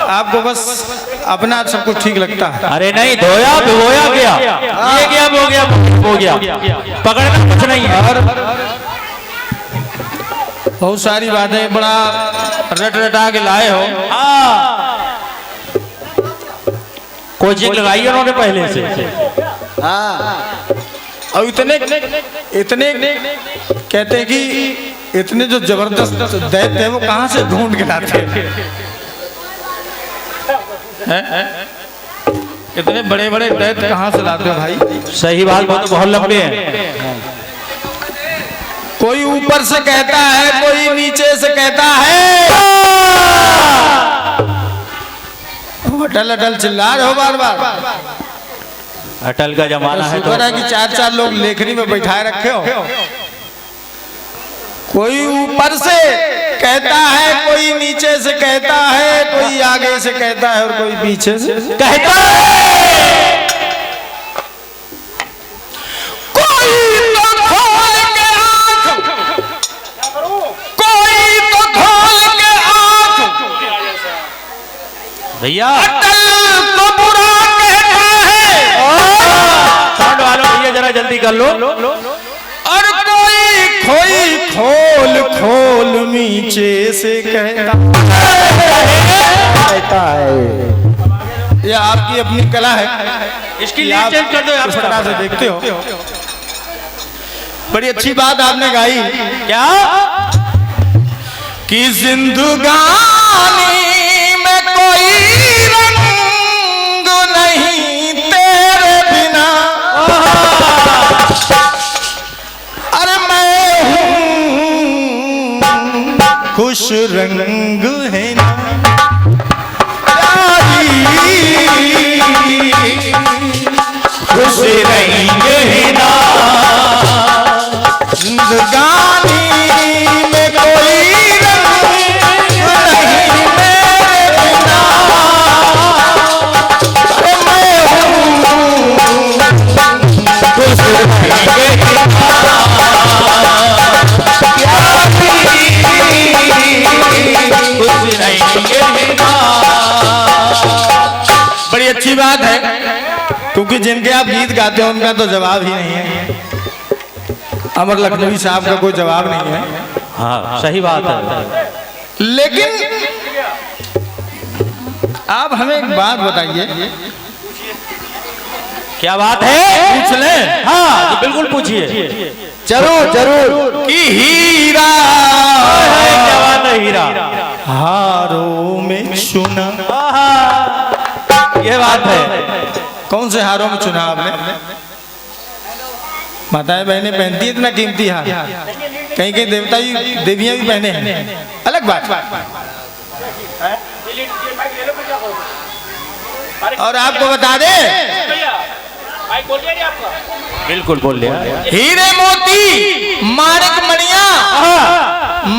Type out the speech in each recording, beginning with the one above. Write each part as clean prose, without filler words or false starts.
आपको बस अपना सब कुछ ठीक लगता है। अरे नहीं, धोया भिगोया गया, ये गया वो गया हो गया, पकड़ना कुछ नहीं है। और बहुत सारी बातें बड़ा रट रटा के लाए हो। कोचिंग लगाई है उन्होंने पहले से। और इतने कहते हैं कि इतने जो जबरदस्त दैत्य है वो कहाँ से ढूंढ के लाते हैं? इतने बड़े बड़े दैत्य कहाँ से लाते हो भाई? सही बात, बहुत लंबे हैं। कोई ऊपर से कहता है, कोई नीचे से कहता है। अटल अटल चिल्ला रहे हो बार बार। अटल का जमाना है तो कि चार चार लोग लेखनी में बैठाए रखे हो। कोई ऊपर से कहता है, कोई नीचे से कहता है, कोई आगे से कहता है और कोई पीछे से कहता है। कोई तो खोल के आंख, कोई तो खोल के आंख भैया। अटल तो बुरा कहता है। साउंड वालों भैया जरा जल्दी कर लो। और कोई खोल खोल नीचे से कहता है। ये आपकी अपनी कला है, इसकी लीड चेंज कर दो यार, इस तरह से देखते हो। बड़ी अच्छी बात आपने गाई। क्या कि जिंदगानी में कोई रंग नहीं तेरे बिना। अरे मैं हूँ खुश रंग है ना खुश रंग है ना। जिंदगानी में कोई रंग नहीं मेरे बिना। अरे मैं हूँ खुश रंग है ना। बड़ी अच्छी बात है, क्योंकि जिनके आप गीत गाते हो उनका तो जवाब ही नहीं है। अमर लखनवी साहब का कोई जवाब नहीं है। हाँ सही बात है। लेकिन आप हमें एक बात बताइए। क्या बात है? पूछ लें? हाँ तो बिल्कुल पूछिए। जरूर जरूर। कि हीरा, क्या बात है? हीरा हारों में चुना। ये बात है। कौन से हारों में चुना आपने? माताएं बहनें पहनती है इतना कीमती हार, कहीं कहीं देवता भी देवियां भी पहने हैं, अलग बात। और आपको बता दे, बिल्कुल बोल लिया। हीरे मोती माणिक मणियां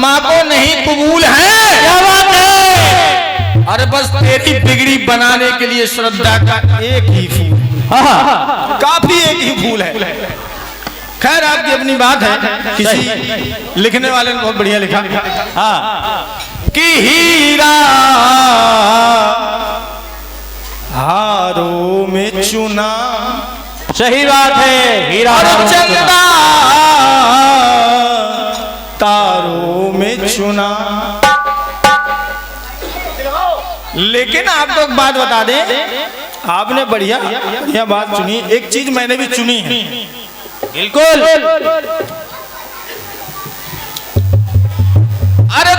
माँ को नहीं कबूल है। क्या बात है? अरे बस तेरी बिगड़ी बनाने के लिए श्रद्धा का एक ही फूल, काफी एक ही फूल है। खैर आपकी अपनी बात है, किसी लिखने वाले ने बहुत बढ़िया लिखा। कि हीरा हारों में चुना। सही बात है। हीरा और चंदा तारों में चुना। लेकिन आपको एक बात बता दें, आपने बढ़िया बढ़िया बात चुनी। एक चीज मैंने भी चुनी है। बिल्कुल। अरे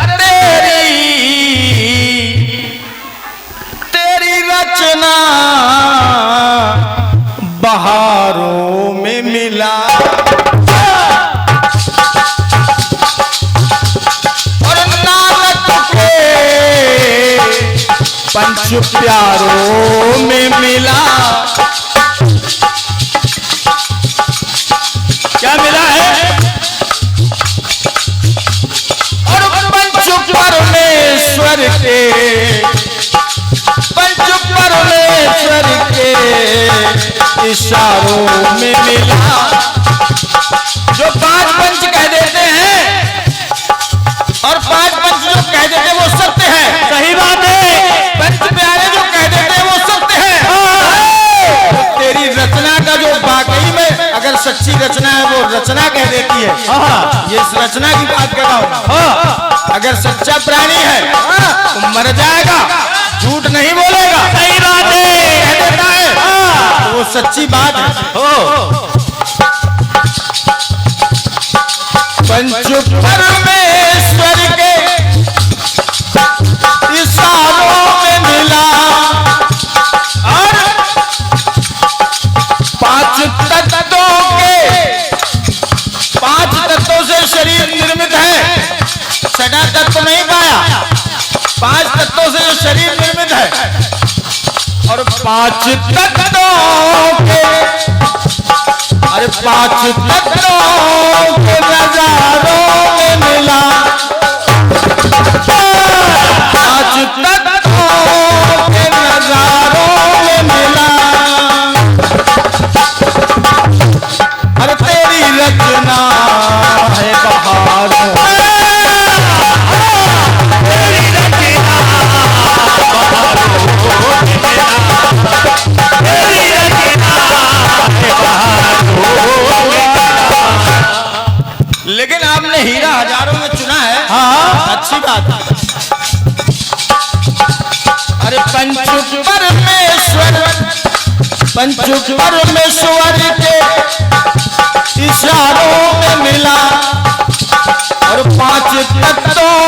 तेरी रचना बहारों में मिला। और नानक के पंच प्यारों में मिला। क्या मिला है? और पंच परमेश्वर के इशारों में मिला। जो पांच पंच कह देते हैं और पांच पंच जो कह देते हैं वो सत्य है। सही बात है। पंच रचना है वो रचना कह देती है। ये इस रचना की बात कर रहा हूं। अगर सच्चा प्राणी है तो मर जाएगा, झूठ नहीं बोलेगा, सही बात है, कह देता है तो वो सच्ची बात है। पंच परमेश्वर के इशारों में मिला और पांच तत्वों से शरीर निर्मित है। छठा तत्व नहीं पाया, 5 तत्वों से जो शरीर निर्मित है और 5 तत्वों के, अरे 5 तत्वों के नजारों में मिला, 5 तत्वों के नजारों में मिला। अरे तेरी रचना है बहार, लेकिन आपने हीरा हजारों में चुना है। हाँ, अच्छी बात है। अरे पंच परमेश्वर के इशारों में मिला और 5 तत्वों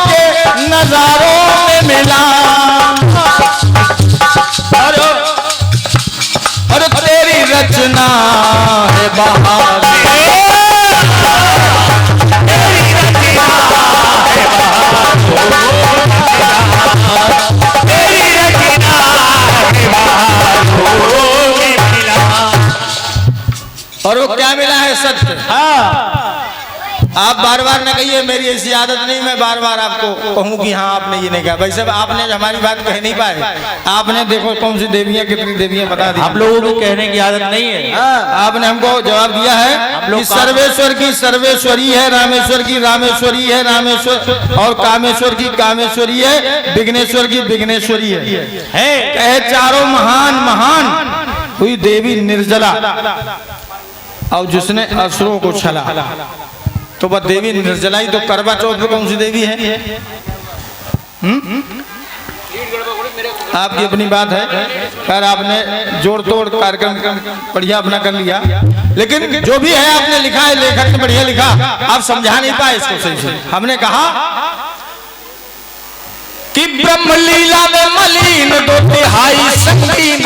के नजारों में मिला। और तेरी रचना है बहार, तेरी रचना है बहार, तेरी रचना है बहार। और वो क्या मिला है? सत्य। आप बार बार न कहिए, मेरी ऐसी आदत नहीं मैं बार बार आपको कहूं कि हाँ आपने ये नहीं कहा। भाई साहब आपने हमारी बात कह नहीं पाए। आपने देखो कौन सी देवियां कितनी देवियां बता दी। आप लोगों को कहने की आदत नहीं है। आपने हमको जवाब दिया है कि सर्वेश्वर की सर्वेश्वरी है, रामेश्वर की रामेश्वरी है, रामेश्वर और कामेश्वर की कामेश्वरी है, विघ्नेश्वर की विघ्नेश्वरी है। कहे चारों महान हुई देवी निर्जला और जिसने असुरों को छला। तो वह देवी निर्जला ही तो करवा चौथ में कौन सी देवी है? आपकी अपनी बात है। खैर आपने जोड़ तोड़ कार्यक्रम बढ़िया अपना कर लिया, लेकिन जो भी है आपने लिखा है, लेखक ने बढ़िया लिखा, आप समझा नहीं पाए इसको सही से। हमने कहा कि ब्रह्मलीला में मलिन 2 तिहाई संगीन,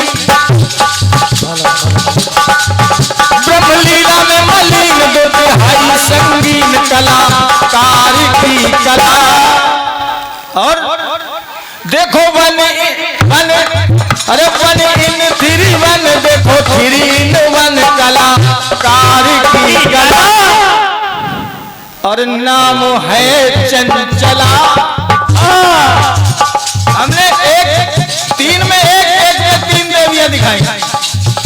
ब्रह्मलीला में मलिन 2 तिहाई संगीन कलाकार की कला। और देखो वन इन थ्री वन, देखो 3 in 1 कलाकार की कला। और नाम है चंचला। हमने 3 में एक 3 देवियां दिखाई।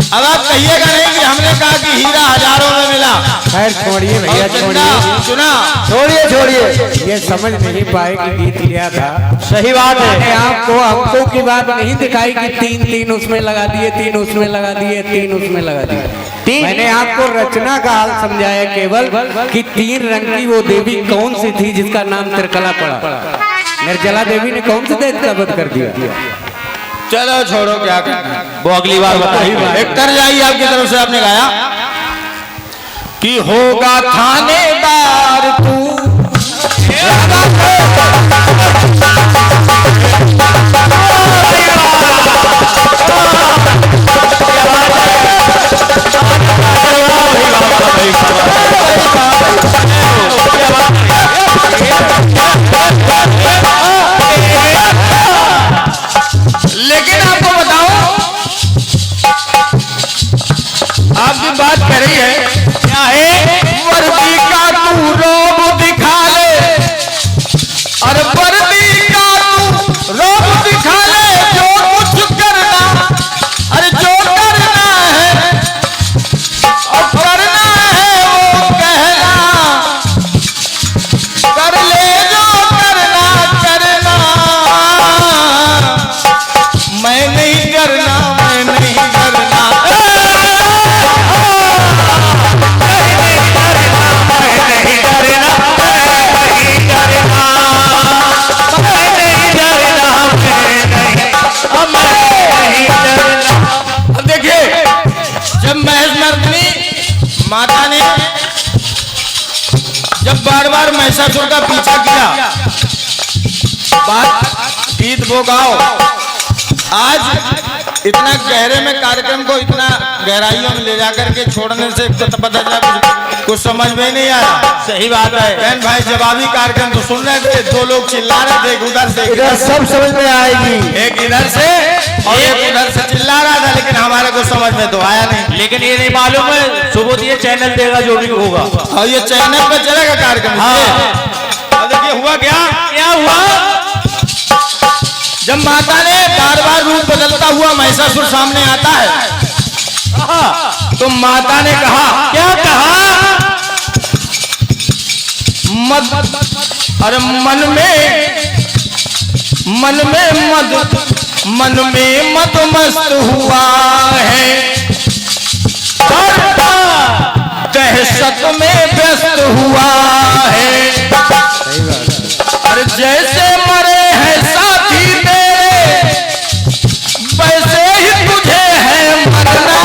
अब आप कहिएगा नहीं कि हमने कहा कि हीरा हजारों में मिला। खैर छोड़िए भैया, छोड़िए, ये समझ नहीं पाए कि गीत लिया था। सही बात है। आपको हमको की बात नहीं दिखाई कि 3 उसमें लगा दिए, 3 उसमें लगा दिए, 3 उसमें लगा दिए। मैंने आपको रचना का हाल समझाया केवल कि 3 रंग की वो देवी कौन सी थी जिसका नाम त्रिकला पड़ा। निर्जला देवी ने कौन से दैत्य का वध कर दिया? चलो छोड़ो, क्या करना, वो अगली बार बताइए। एक तर जाइए। आपकी तरफ से आपने गाया कि होगा थानेदार तू, लेकिन आपको बताओ, आपकी बात कर रही है क्या है? वर्दी का तू रोब जब बार बार महिषासुर का पीछा किया, बात गीत वो गाओ। आज इतना गहरे में कार्यक्रम को इतना गहराइयों में ले जाकर के छोड़ने से तो पता चला कुछ समझ में नहीं आया। सही बात है बहन भाई, जवाबी कार्यक्रम तो सुन रहे थे, दो लोग चिल्ला रहे थे, उधर से इधर सब समझ में आएगी, एक इधर से और एक उधर से चिल्ला रहा था, लेकिन हमारे को समझ में तो आया नहीं। लेकिन ये नहीं मालूम है सुबोध ये चैनल देगा जो भी होगा, और ये चैनल पे चलेगा कार्यक्रम। हाँ। और देखिए हुआ क्या हुआ, जब माता ने बार बार रूप बदलता हुआ महिषासुर सामने आता है, तो माता ने कहा, क्या कहा? अरे मन में मत मस्त हुआ है, दहशत में व्यस्त हुआ है। अरे जैसे मरे हैं साथी तेरे, वैसे ही तुझे है मरना।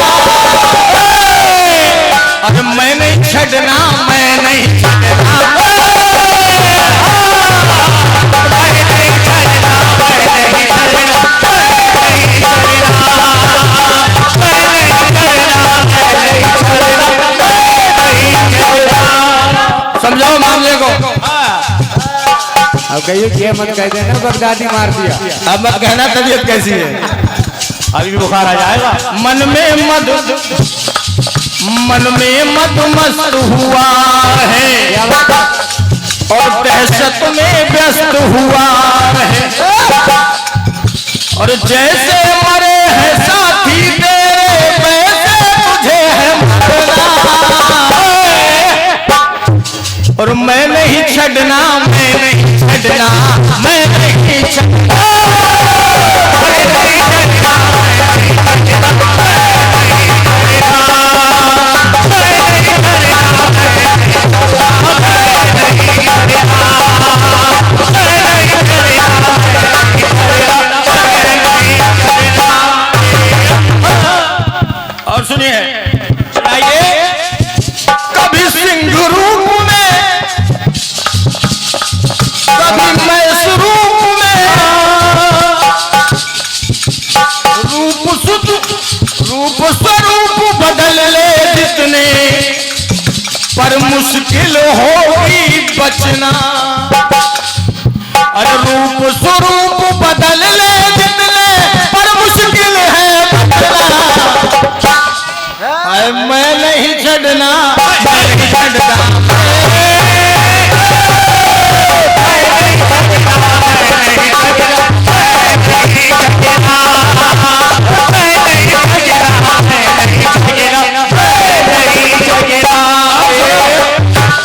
अरे मैं नहीं छड़ना, मैं नहीं छड़ना, समझाओ मामले को। अब कहिए ये मत कह देना बगदादी मार दिया। अब मत कहना तबीयत कैसी है, अभी भी बुखार आ जाएगा। मन में मत मस्त हुआ है और दहशत में व्यस्त हुआ है। और जैसे मरे हैं साथी तेरे, वैसे तुझे है मरना। और मैं नहीं छड़ना, मैं नहीं छड़ना, मैं नहीं छड़ना, और सुनिए, सुनाइए। कभी सिंह रूप में, कभी मैस रूप में, रूप स्वरूप बदल ले जितने, पर मुश्किल होगी बचना। अरे रूप स्वरूप बदल ले जितने, पर मुश्किल है बचना। मैं नहीं छड़ना, मैं नहीं छड़ना,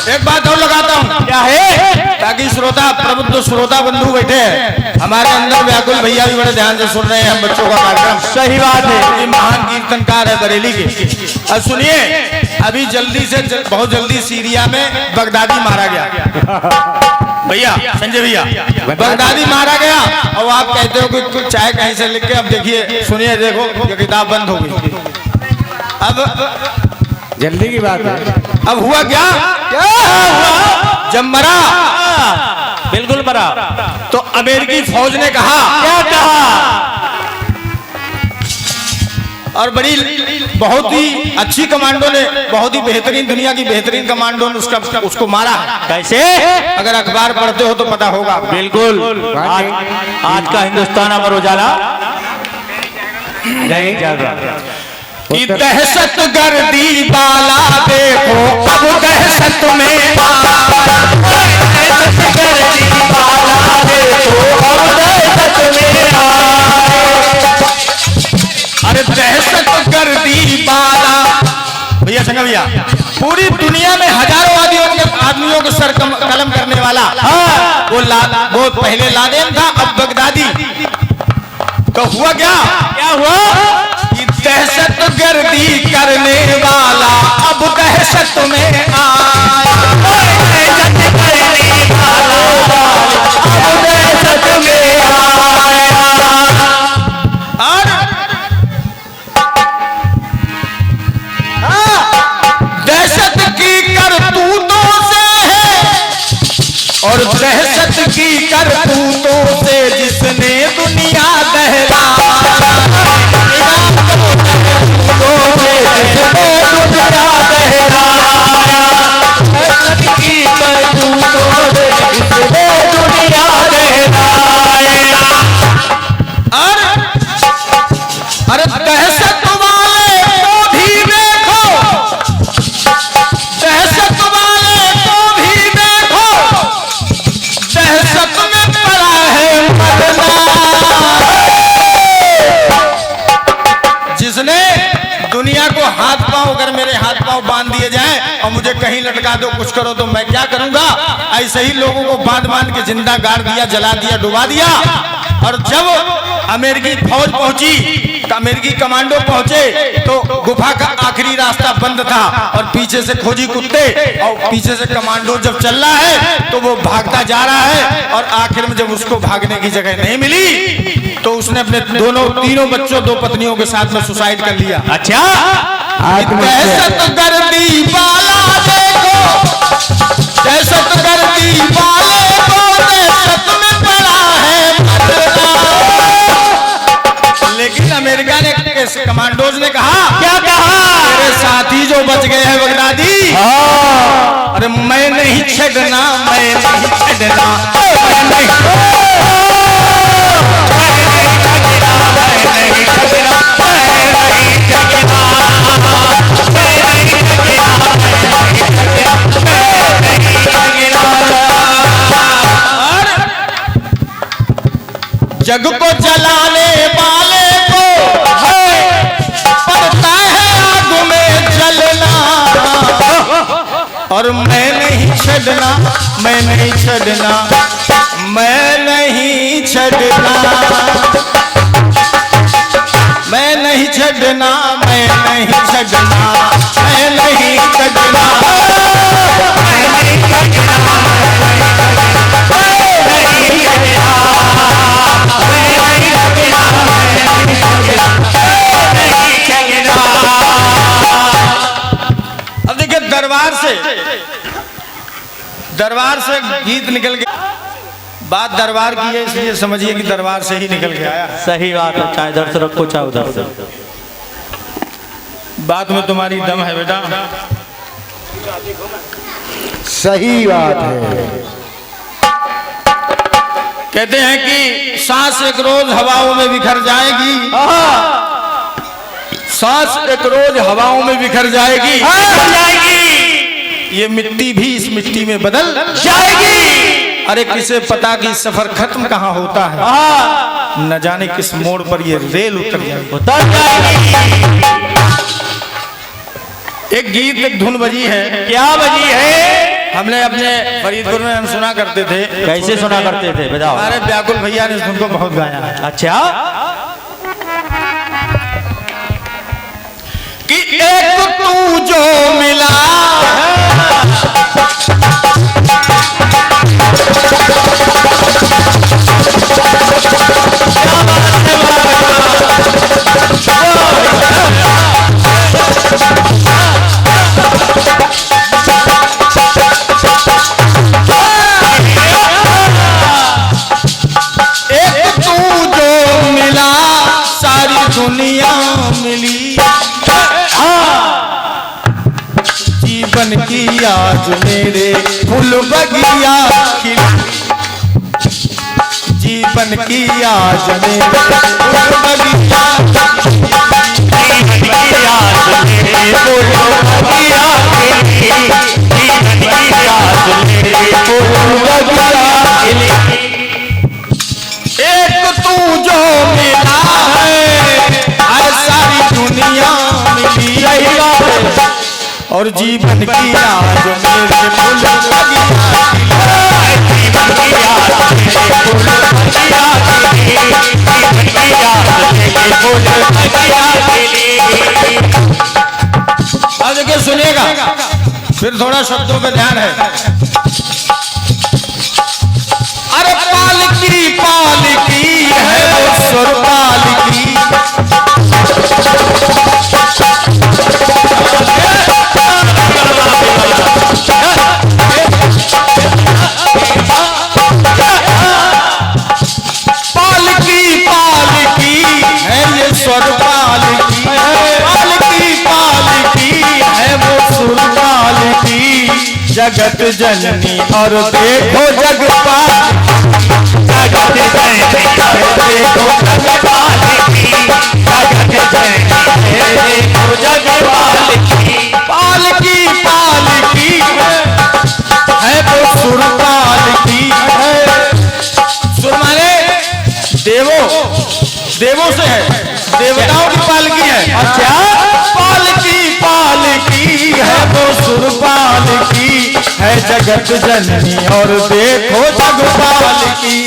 एक बात और लगाता हूँ, क्या है, ताकि श्रोता प्रबुद्ध श्रोता बंधु बैठे हैं हमारे अंदर। व्याकुल भैया भी बड़े ध्यान से सुन रहे हैं हम बच्चों का कार्यक्रम। सही बात है, ये महान कीर्तनकार है बरेली के। अब सुनिए, अभी जल्दी से बहुत जल्दी सीरिया में बगदादी मारा गया। भैया संजय भैया, बगदादी मारा गया। और आप कहते हो कि कुछ चाहे कहीं से लिख के, अब देखिए सुनिए, देखो ये किताब बंद हो गई। अब जल्दी की बात है। अब हुआ क्या, क्या हुआ? जब मरा, बिल्कुल मरा, तो अमेरिकी फौज ने कहा, क्या कहा? और बड़ी बहुत ही अच्छी कमांडो ने, बहुत ही बेहतरीन, दुनिया की बेहतरीन कमांडो ने उसको मारा। कैसे? अगर अखबार पढ़ते हो तो पता होगा। बिल्कुल, आज का हिंदुस्तान अमर उजाला नहीं चल रहा कि दहशत गर्दी वाला देखो अब दहशत में, दहशत गर्दी वाला देखो अब दहशत में। अरे दहशत गर्दी वाला, भैया संगा भैया, पूरी दुनिया में हजारों आदमियों को सर कलम करने वाला, वो पहले लादेन था, अब बगदादी। तो हुआ क्या, क्या हुआ? दहशत गर्दी करने वाला अब दहशत में आया, दहशत करने वाला अब दहशत में आया। और दहशत की करतूतों से है और मुझे कहीं लटका दो, कुछ करो तो मैं क्या करूंगा। ऐसे ही लोगों को बांध बांध के जिंदा गाड़ दिया, जला दिया, डुबा दिया। और जब अमेरिकी फौज पहुंची, अमेरिकी कमांडो पहुंचे, तो गुफा का आखिरी रास्ता बंद था और पीछे से खोजी कुत्ते और पीछे से कमांडो जब चल रहा है तो वो भागता जा रहा है। और आखिर में जब उसको भागने की जगह नहीं मिली तो उसने अपने तीनों बच्चों, 2 पत्नियों के साथ में सुसाइड कर लिया। अच्छा, दहशतगर्दी वाला देखो, दहशतगर्दी वाले को दहशत में पड़ा है मरना। लेकिन अमेरिका ने, कमांडोज ने कहा, क्या कहा, मेरे साथी जो बच गए हैं बगदादी, अरे मैं नहीं छड़ना, मैं नहीं छड़ना, मैं नहीं जग को जलाने वाले को पड़ता है आग में जलना। और मैं नहीं छड़ना, मैं नहीं छड़ना, मैं नहीं छड़ना, मैं नहीं छड़ना, मैं नहीं छड़ना, मैं नहीं छड़ना, मैं नहीं छड़ना। अब देखिए, दरबार से गीत निकल गया। बात दरबार की है, इसलिए समझिए कि दरबार से ही निकल के आया। सही बात है, चाहे इधर से रखो चाहे उधर से। बात में तुम्हारी दम है बेटा, सही बात है। कहते हैं कि सांस एक रोज हवाओं में बिखर जाएगी, सांस एक रोज हवाओं में बिखर जाएगी, ये मिट्टी भी इस मिट्टी में बदल जाएगी। अरे किसे पता कि सफर खत्म कहाँ होता है, न जाने किस मोड़ पर ये रेल उतर जाएगी। एक गीत, एक धुन बजी है। क्या बजी है? हमने अपने फरीदपुर में हम सुना करते थे। कैसे सुना करते थे बताओ? हमारे व्याकुल भैया ने उनको बहुत गाया है। अच्छा, कि एक तू जो मिला दुनिया मिली, जीवन की आज मेरे फूल बगिया खिली, जीवन की आज मेरे फूल बगिया, जीवन की आज मेरे फूल बगिया खिली, जीवन की आज मेरे फूल बगिया खिली। एक तू जो मिला सारी दुनिया मिली, और जीवन की आज मेरे फूल बगिया, जीवन की आज मेरे फूल बगिया, जीवन की आज मेरे फूल बगिया। अब देखिए, सुनिएगा, फिर थोड़ा शब्दों पे ध्यान है। अरे पालकी पालकी है वो सुर पालकी, पालकी पालकी है ये स्वर पालकी, पालकी पालकी है वो सुर पालकी। जगत जननी और देखो जग पालकी, जगत जननी और देखो जग पालकी, जगत जननी देखो जग पालकी। पालकी पालकी है वो सुर पालकी है। सुर माने देवों से है, देवताओं की पालकी है। अच्छा, पालकी पालकी है वो सुर पालकी, जगत जननी और देखो जगपाल की,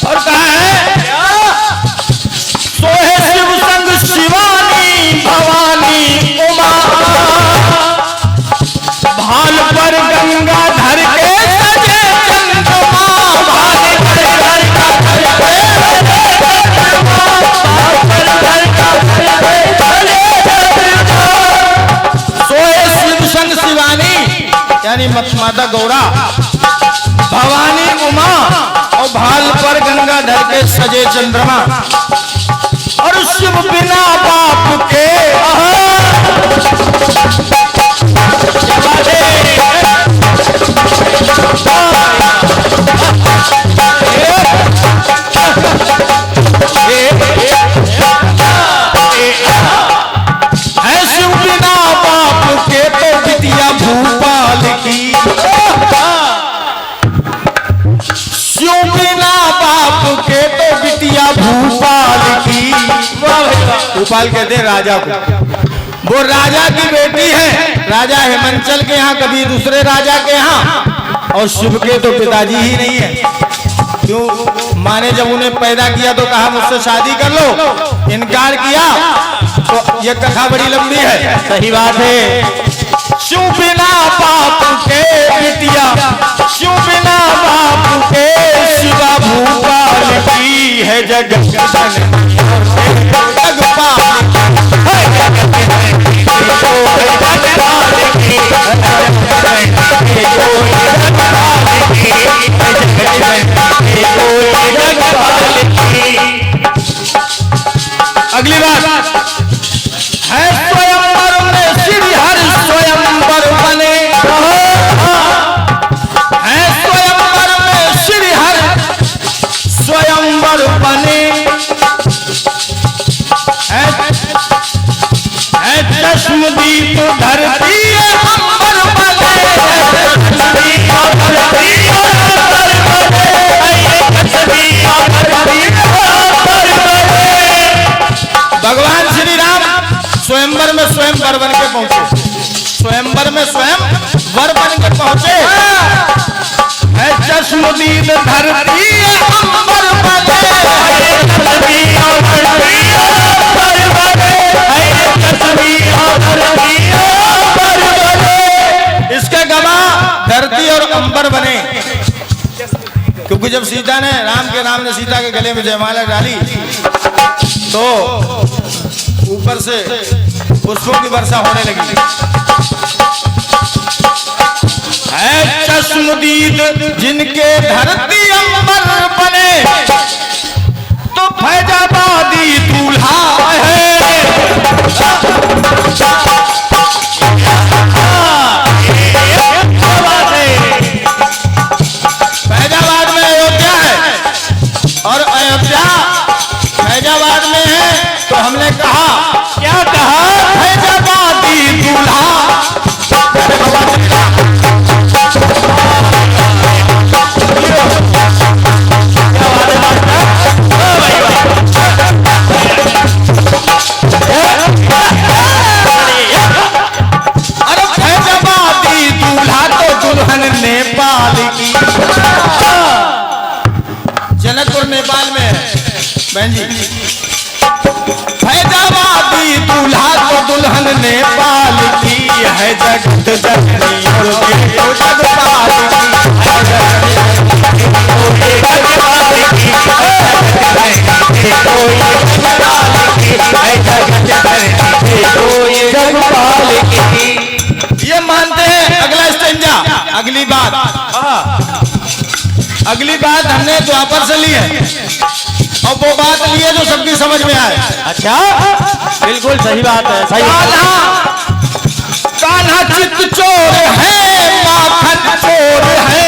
और कहा है सोहे शिव संग शिवानी भवानी उमा, भाल पर गंगा धर के सजे चंद्रमा, भाल पर गंगा धर के सोहे शिव संग शिवानी यानी माता गौरा, भवानी उमा और भाल पर गंगा धर के सजे चंद्रमा, और शिव बिना बाप के है, शिव बिना बाप के तो बिटिया भूपाल की, शिव बिना बाप के तो बिटिया भूपाल की। भूपाल कहते हैं राजा को, वो राजा की बेटी है, राजा हिमांचल के यहाँ कभी दूसरे राजा के यहाँ, और शिव के तो पिताजी ही नहीं है। क्यों? माँ ने जब उन्हें पैदा किया तो कहा मुझसे शादी कर लो, इनकार किया, तो ये कथा बड़ी लंबी है। सही बात है। शिव बिना बाप के बिटिया, शिव बिना बाप के शिवा भूपाल की है जगत जननी जगपाल अगली बात है स्वयंवर में श्री हरि स्वयंवर बने, है स्वयंवर में श्री हरि स्वयंवर बने, है चश्मदीप धरती अंबर बने, भगवान श्री राम स्वयंवर में स्वयं वर बन के पहुंचे, स्वयंवर में स्वयं वर बन के पहुंचे, है चश्मदीद धरती अंबर बने, इसके गवाह धरती और अंबर बने। क्योंकि जब सीता ने राम ने सीता के गले में जयमाला डाली तो ऊपर से पुष्पों की वर्षा होने लगी। है चश्मदीद जिनके धरती अंबर बने, तो फैजाबादी दूल्हा है, फैजाबाद में अयोध्या है, और अयोध्या फैजाबाद में है, तो हमने कहा क्या कहा, फैजाबादी दूल्हा। अरे फैजाबादी दूल्हा तो दुल्हन नेपाल की, जनकपुर नेपाल में है बहन जी। फैजाबादी दूल्हा तो दुल्हन नेपाल की है, जगत जननी और देखो जगपाल की, ये मानते हैं। अगला स्टेंजा, अगली बात हमने द्वापर से ली है, और वो बात ली है जो सबकी समझ में आए। अच्छा, बिल्कुल सही बात है। सही कान्हा चित चोर है, माखन चोर है,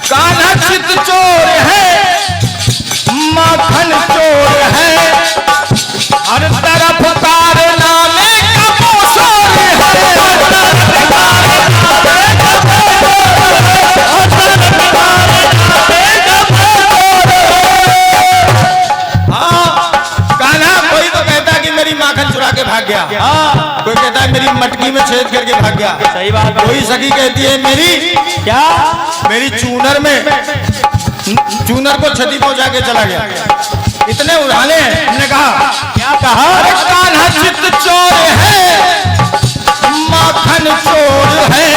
कान्हा चित चोर है, माखन चोर है, हर तरफ कारनामे का पोषण है, मेरी मटकी में छेद करके भाग गया। सही बात है। कोई सखी कहती है क्या मेरी चूनर को क्षति पहुंचा के चला गया। इतने उड़ाने हैं। हमने कहा क्या कहा? अरे कान्हा चित चोर है, माखन चोर है,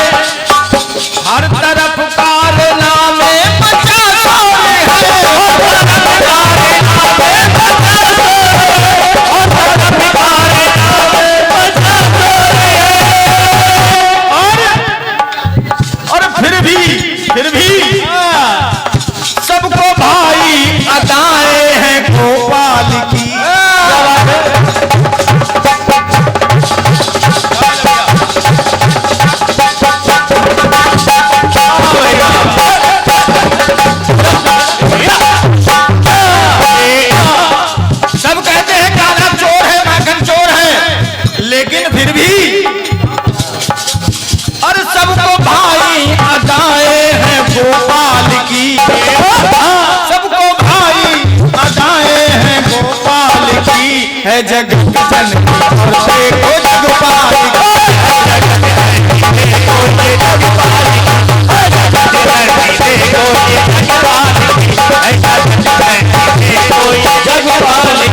हर तरफ कारनामे मचा चोर और फिर भी सबको भाई अदाएं हैं गोपाल की। सब कहते हैं कान्हा चोर है, माखन चोर है, लेकिन फिर भी और सबको भाई अदाएं हैं गोपाल की। सबको भाई अदाएं हैं गोपाल की। है जगत जननी और देखो जगपाल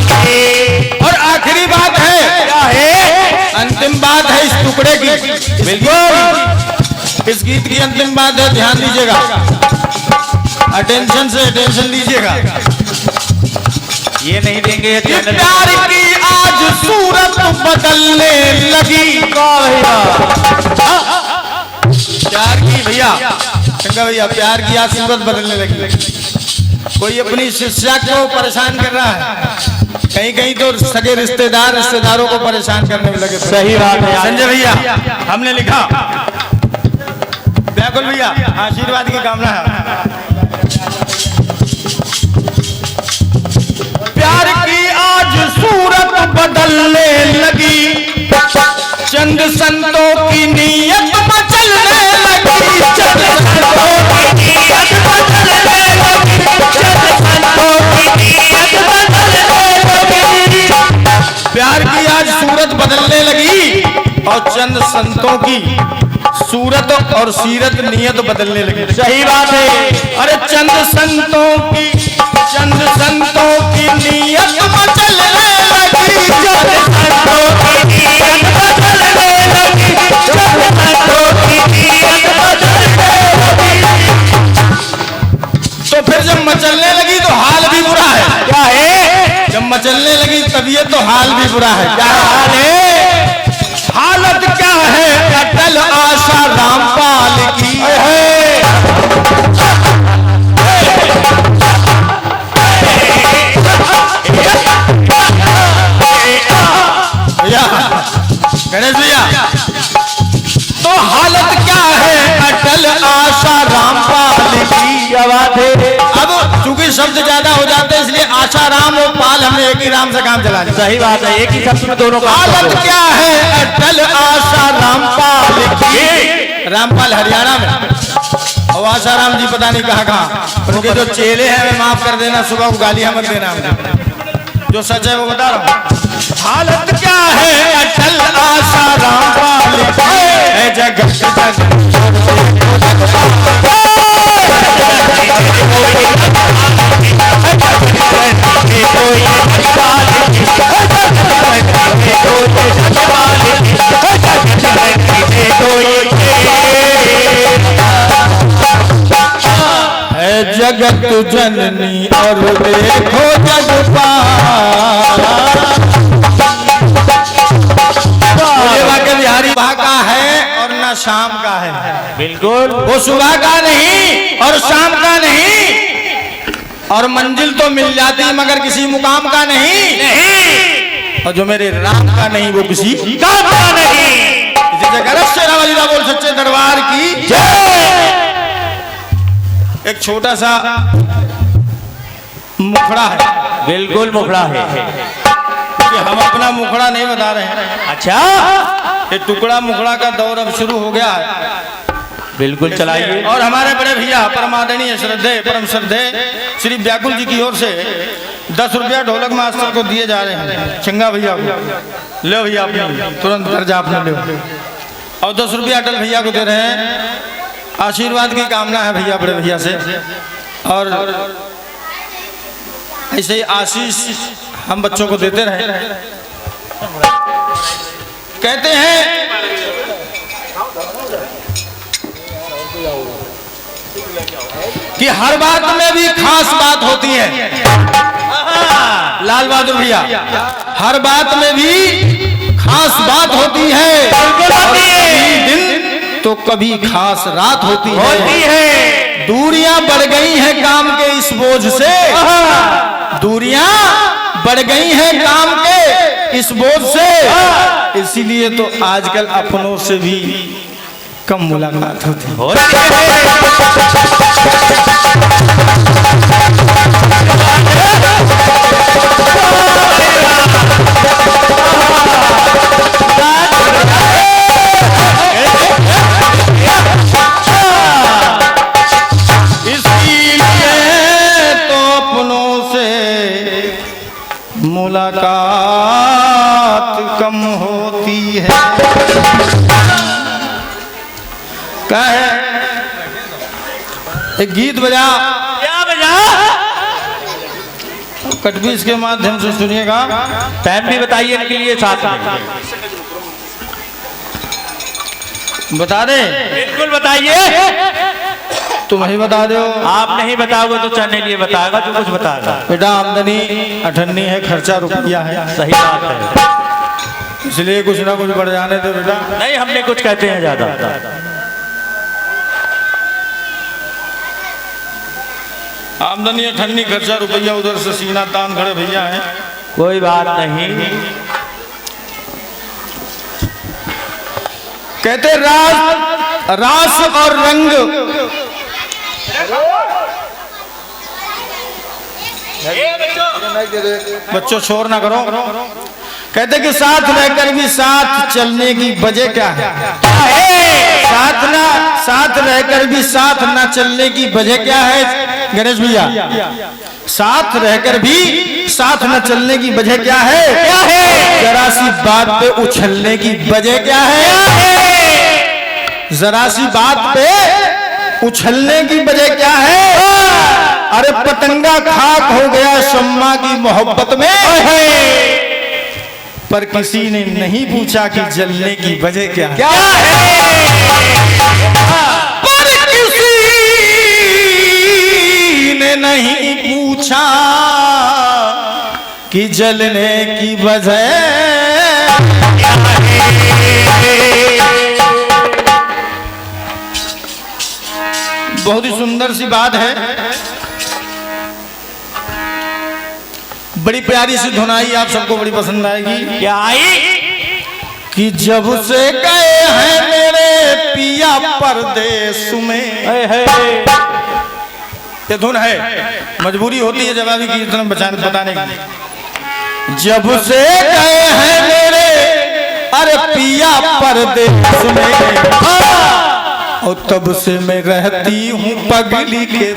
की। और आखिरी बात है, क्या है? अंतिम बात है इस टुकड़े की। बिल्कुल इस गीत की अंतिम बात है, ध्यान दीजिएगा, अटेंशन से अटेंशन दीजिएगा। ये नहीं देंगे ये कि चैनल। प्यार की आज सूरत बदलने लगी। प्यार की भैया शंकर भैया, प्यार की आज सूरत बदलने लगी। कोई अपनी शिष्या को परेशान कर रहा है, कहीं कहीं तो सगे रिश्तेदारों को परेशान करने में लगे। सही बात है संजय भैया, हमने लिखा व्याकुल भैया आशीर्वाद की कामना है। प्यार की आज सूरत बदलने लगी, चंद संतों की नीयत मचलने लगी। चंद संतों की नीयत मचलने लगी। चंद संतों की नीयत बदलने लगी। प्यार की आज सूरत बदलने लगी और चंद संतों की सूरत और सीरत नियत बदलने लगी। सही बात है। अरे चंद संतों की नियत बदलने लगी। चंद संतों की नियत बदलने लगी। चंद संतों की नियत बदलने लगी। तो फिर जब मचलने लगी तो हाल भी बुरा है। क्या है? जब मचलने लगी तबीयत तो हाल भी बुरा है। क्या हाल है? हालत क्या है? अटल आशा रामपाल की है। गणेश भैया, तो हालत क्या है? अटल आशा रामपाल की। क्या बात है? अब चूंकि शब्द ज्यादा हो जाते हैं इसलिए आशा राम और पाल हमने एक ही राम से काम चला लिया। सही बात है, एक ही शब्द में दोनों का। हालत क्या है? अटल आशा रामपाल की। रामपाल हरियाणा में और आसाराम जी पता नहीं कहाँ। उनके जो चेले हैं वे माफ कर देना, सुबह को गालियां मत देना मुझे, जो सच है वो बता रहा हूँ। हालत क्या है? अटल आशा रामपाल की है। जगत जगत जननी और देखो जगपाल। बिहारी सुबह का है और ना शाम का है। बिल्कुल, वो सुबह का नहीं और शाम का नहीं, और मंजिल तो मिल जाती मगर किसी मुकाम का नहीं। और जो मेरे राम का नहीं वो किसी काम का नहीं। इसी जगह शेरा वालीदा बोल सच्चे दरबार की जय। एक छोटा सा मुखड़ा है। बिल्कुल मुखड़ा है। कि हम अपना मुखड़ा नहीं बता रहे हैं। अच्छा, ये टुकड़ा मुखड़ा का दौर अब शुरू हो गया है। बिल्कुल चलाइए। और हमारे बड़े भैया परमादरणीय श्रद्धेय परम श्रद्धेय श्री व्याकुल जी की ओर से 10 रुपया ढोलक मास्टर को दिए जा रहे हैं, चंगा भैया को। ले भैया अपने तुरंत कर्जा अपने ले। और 10 रुपया अटल भैया को दे रहे हैं। आशीर्वाद की कामना है भैया बड़े भैया से। और ऐसे ही आशीष हम बच्चों को देते रहे। कहते हैं कि हर बात में भी खास बात होती है। लाल बहादुर भैया, हर बात में भी खास बात होती है। कभी दिन तो कभी खास रात होती है। दूरियां बढ़ गई हैं काम के इस बोझ से, दूरियां बढ़ गई हैं काम के इस बोझ से। इसीलिए तो आजकल अपनों से भी कम मुलाकात होती है। मुलाकात कम होती है। क्या है? एक गीत बजा, क्या बजा? कटबीस के माध्यम से सुनिएगा। टाइम भी बताइए इनके लिए साथ में। बता दे, बिल्कुल बताइए। तुम ही बता दो। आप नहीं बताओगे तो चलने लिए बताएगा, तो कुछ बताएगा। बेटा आमदनी 98 है, खर्चा रुपया है। सही बात है, इसलिए कुछ ना कुछ बढ़ जाने दो बेटा। नहीं हमने कुछ कहते हैं ज्यादा। आमदनी 98, खर्चा रुपया, उधर से सीना तान खड़े भैया हैं। कोई बात नहीं। कहते रास और रंग बच्चों शोर ना करो। कहते कि साथ रहकर भी साथ चलने की वजह क्या है? साथ रहकर भी साथ ना चलने की वजह क्या है गणेश भैया? साथ रहकर भी साथ न चलने की वजह क्या है? जरा सी बात पे उछलने की वजह क्या है? जरा सी बात पे उछलने की वजह क्या है? अरे पतंगा खाक हो गया शम्मा की मोहब्बत में, पर किसी ने नहीं पूछा कि जलने की वजह क्या है? पर किसी ने नहीं पूछा कि जलने की वजह क्या है? बहुत ही सुंदर सी बात है, बड़ी प्यारी सी धुनाई, आप सबको बड़ी पसंद आएगी। क्या आई? कि जब से गए हैं मेरे पिया परदेश में। ये धुन है, मजबूरी होती है जवाबी कीर्तन बताने की। जब से गए हैं मेरे अरे पिया परदेश में, और तब से मैं रहती हूँ पगली के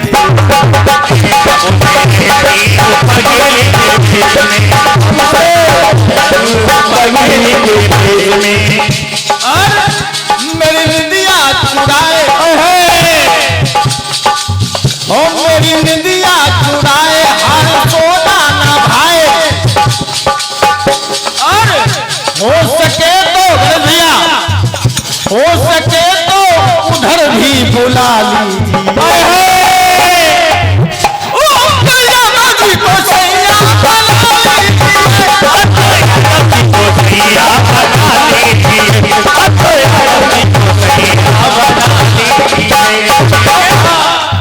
और मेरी निंदिया चुराए, ओ मेरी निंदिया चुराए, हर सोना ना भाए। और हो सके तो भैया, हो सके तो उधर भी बुला लीजिए।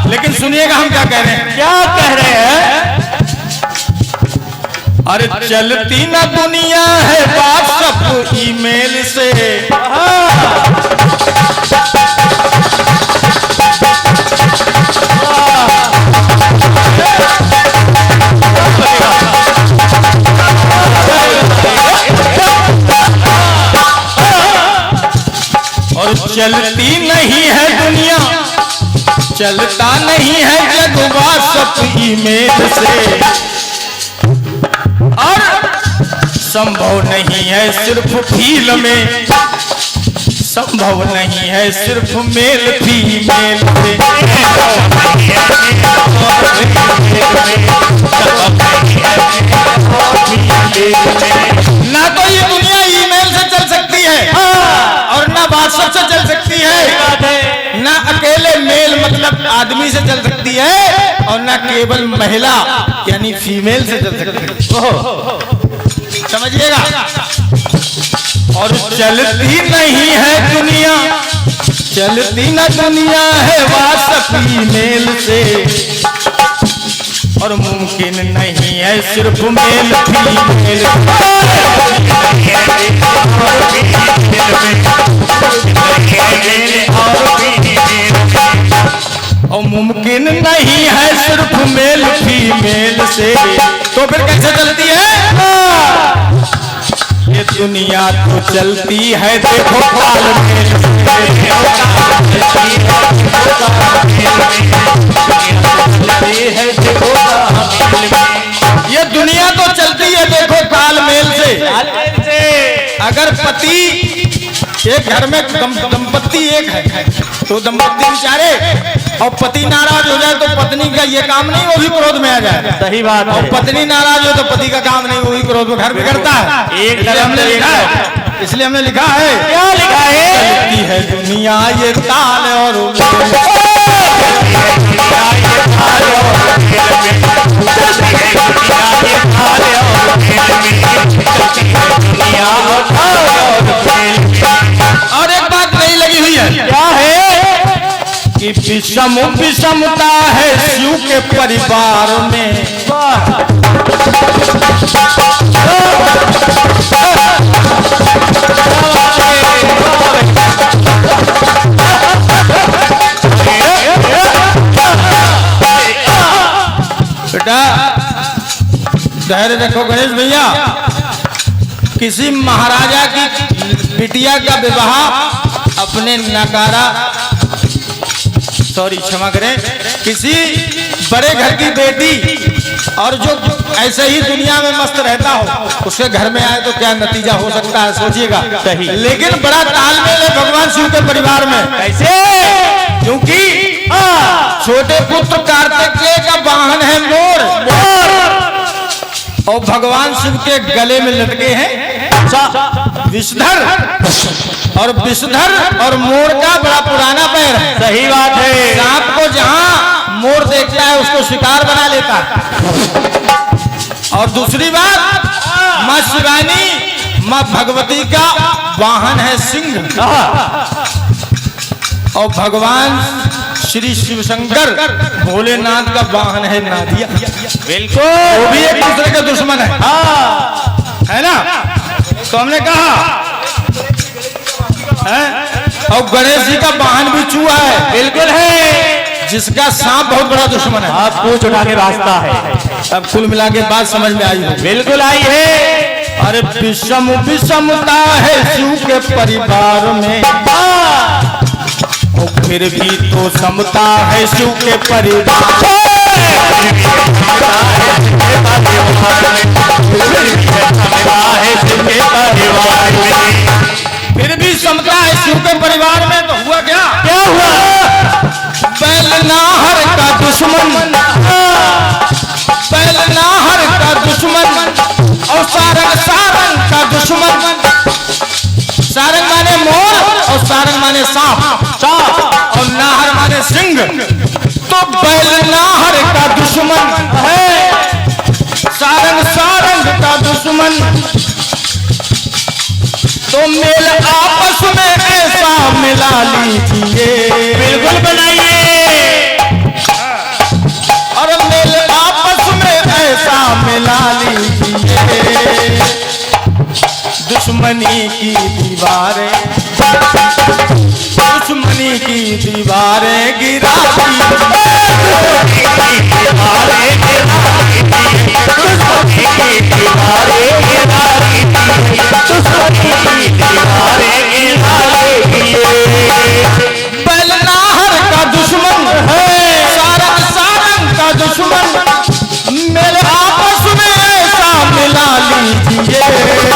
लेकिन सुनिएगा हम क्या कह रहे हैं। क्या कह रहे हैं? अरे चलती ना दुनिया है व्हाट्सएप ईमेल से, और चलती नहीं है दुनिया, चलता नहीं है जग व्हाट्सएप ईमेल से। संभव नहीं है सिर्फ फील में, संभव नहीं है सिर्फ मेल फीमेल में। ना तो ये दुनिया ईमेल से चल सकती है और ना व्हाट्सएप से चल सकती है, ना अकेले मेल मतलब आदमी से चल सकती है और ना केवल महिला यानी फीमेल से चल सकती है। समझिएगा। और चलती नहीं है दुनिया, चलती ना दुनिया है व्हाट्सएप ईमेल से, और मुमकिन नहीं है सिर्फ मेल फीमेल। और मुमकिन नहीं है सिर्फ मेल फीमेल से, तो फिर कैसे चलती है ये दुनिया? तो चलती है देखो तालमेल ये दुनिया तो चलती है देखो तालमेल से। अगर पति एक घर में दंपत्ति एक है तो दंपत्ति बेचारे और पति नाराज हो जाए तो पत्नी का ये काम नहीं, वो भी क्रोध में आ जाए। सही बात है। और पत्नी नाराज हो तो पति का काम नहीं, वो भी क्रोध में घर बिगड़ता है। एक इसलिए हमने लिखा है, क्या लिखा है? चलती है दुनिया ये ताल और एक बात नहीं लगी हुई है। क्या है? कि विषमता है शिव के परिवार में। बेटा धैर्य रखो गणेश भैया। किसी महाराजा की बिटिया का विवाह अपने नकारा, सॉरी क्षमा करें, किसी बड़े घर की बेटी और जो ऐसे ही दुनिया में मस्त रहता हो उसके घर में आए तो क्या नतीजा हो सकता है सोचिएगा। सही। लेकिन बड़ा तालमेल है भगवान शिव के परिवार में। कैसे? क्योंकि छोटे पुत्र कार्तिकेय का वाहन है मोर, और भगवान शिव के गले में लटके हैं विषधर, और विषधर और मोर का बड़ा पुराना पैर है। सही बात है। सांप को जहां मोर देखता है उसको शिकार बना लेता है। और दूसरी बात, माँ शिवानी माँ भगवती का वाहन है सिंह, और भगवान श्री शिव शंकर भोलेनाथ का वाहन है नादिया। बिल्कुल, वो भी एक दूसरे के दुश्मन है ना। तो हमने कहा है? और गणेश जी का वाहन भी चूहा है। बिल्कुल है, जिसका सांप बहुत बड़ा दुश्मन है। आप पूछ उठा के वास्ता है। अब कुल मिला के बात समझ में आई है। बिल्कुल आई है। अरे विषमता है शिव के परिवार में, और फिर भी तो समता है शिव के परिवार। फिर भी समता है शिव के परिवार में। तो हुआ क्या? क्या हुआ? बैलनाहर का दुश्मन, बैलनाहर का दुश्मन, और सारंग का दुश्मन। सारंग माने मोर और सारंग माने सांप, और नाहर माने सिंह। तो बैलनाहर का दुश्मन है सारंग का दुश्मन। तो मेल आपस में ऐसा मिला लीजिए। बिल्कुल बनाइए। और मेल आपस में ऐसा मिला लीजिए। दुश्मनी की दीवारें, दुश्मनी की दीवारें गिरा बैलनाहर का दुश्मन है सारंग का दुश्मन। मेरे आपस में ऐसा मिला लीजिए।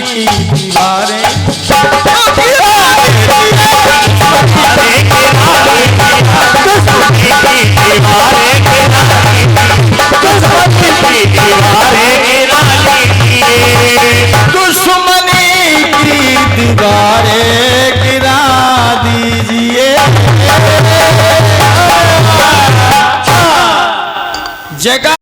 की दीवारें दुश्मनी की दीवारें गिरा दीजिए जगह